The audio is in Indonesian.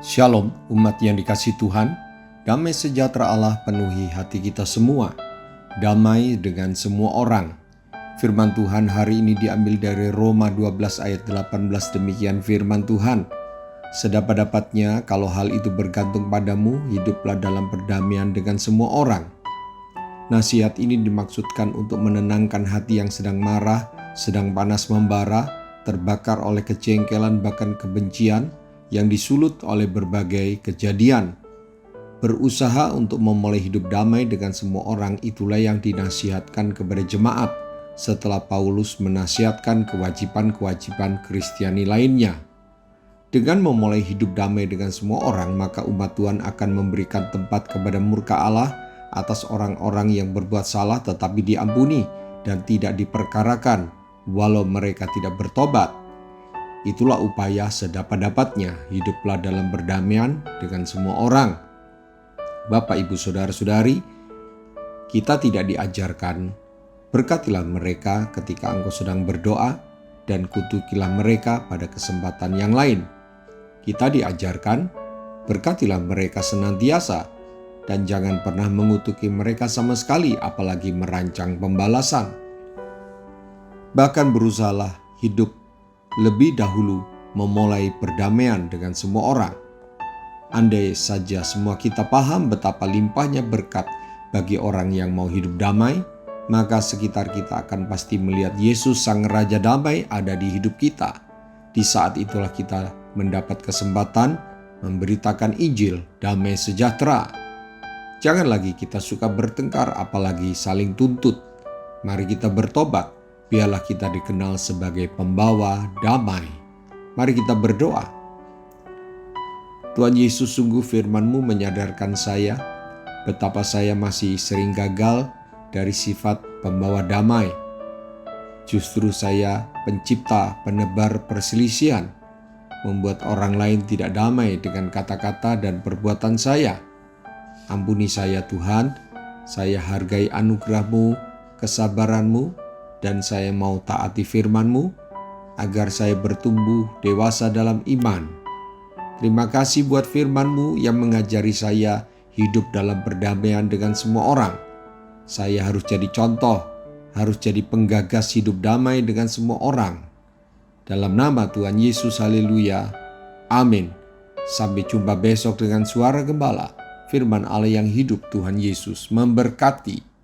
Shalom umat yang dikasihi Tuhan, damai sejahtera Allah penuhi hati kita semua, damai dengan semua orang. Firman Tuhan hari ini diambil dari Roma 12 ayat 18, demikian firman Tuhan. Sedapat-dapatnya kalau hal itu bergantung padamu, hiduplah dalam perdamaian dengan semua orang. Nasihat ini dimaksudkan untuk menenangkan hati yang sedang marah, sedang panas membara, terbakar oleh kejengkelan bahkan kebencian, yang disulut oleh berbagai kejadian. Berusaha untuk memulai hidup damai dengan semua orang, itulah yang dinasihatkan kepada jemaat setelah Paulus menasihatkan kewajiban-kewajiban Kristiani lainnya. Dengan memulai hidup damai dengan semua orang, maka umat Tuhan akan memberikan tempat kepada murka Allah atas orang-orang yang berbuat salah tetapi diampuni dan tidak diperkarakan walau mereka tidak bertobat. Itulah upaya sedapat-dapatnya, hiduplah dalam perdamaian dengan semua orang. Bapak, Ibu, Saudara-saudari, kita tidak diajarkan, berkatilah mereka ketika engkau sedang berdoa dan kutukilah mereka pada kesempatan yang lain. Kita diajarkan, berkatilah mereka senantiasa dan jangan pernah mengutuki mereka sama sekali, apalagi merancang pembalasan. Bahkan berusahalah hidup lebih dahulu memulai perdamaian dengan semua orang. Andai saja semua kita paham betapa limpahnya berkat bagi orang yang mau hidup damai, maka sekitar kita akan pasti melihat Yesus Sang Raja Damai ada di hidup kita. Di saat itulah kita mendapat kesempatan memberitakan Injil damai sejahtera. Jangan lagi kita suka bertengkar, apalagi saling tuntut. Mari kita bertobat. Biarlah kita dikenal sebagai pembawa damai. Mari kita berdoa. Tuhan Yesus, sungguh firman-Mu menyadarkan saya betapa saya masih sering gagal dari sifat pembawa damai. Justru saya pencipta penebar perselisihan, membuat orang lain tidak damai dengan kata-kata dan perbuatan saya. Ampuni saya Tuhan, saya hargai anugerah-Mu, kesabaran-Mu, dan saya mau taati firman-Mu agar saya bertumbuh dewasa dalam iman. Terima kasih buat firman-Mu yang mengajari saya hidup dalam perdamaian dengan semua orang. Saya harus jadi contoh, harus jadi penggagas hidup damai dengan semua orang. Dalam nama Tuhan Yesus, haleluya, amin. Sampai jumpa besok dengan suara gembala, firman Allah yang hidup. Tuhan Yesus memberkati.